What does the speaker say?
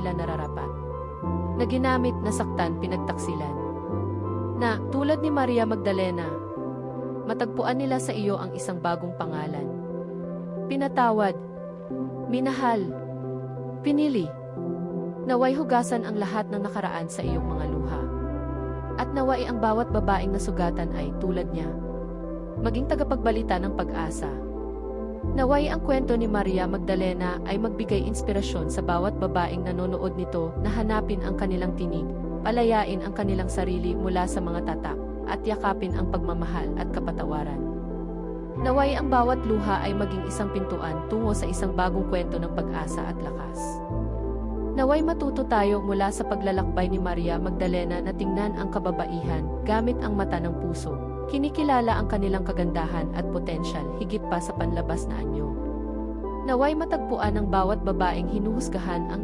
nila nararapat. Na ginamit, nasaktan, pinagtaksilan. Na, tulad ni Maria Magdalena, matagpuan nila sa iyo ang isang bagong pangalan. Pinatawad, minahal, pinili. Naway hugasan ang lahat ng nakaraan sa iyong mga luha. At naway ang bawat babaeng nasugatan ay, tulad niya, maging tagapagbalita ng pag-asa. Naway ang kwento ni Maria Magdalena ay magbigay inspirasyon sa bawat babaeng nanonood nito na hanapin ang kanilang tinig, palayain ang kanilang sarili mula sa mga tatak, at yakapin ang pagmamahal at kapatawaran. Naway ang bawat luha ay maging isang pintuan tungo sa isang bagong kwento ng pag-asa at lakas. Naway matuto tayo mula sa paglalakbay ni Maria Magdalena na tingnan ang kababaihan gamit ang mata ng puso. Kinikilala ang kanilang kagandahan at potensyal higit pa sa panlabas na anyo. Naway matagpuan ng bawat babaeng hinuhusgahan ang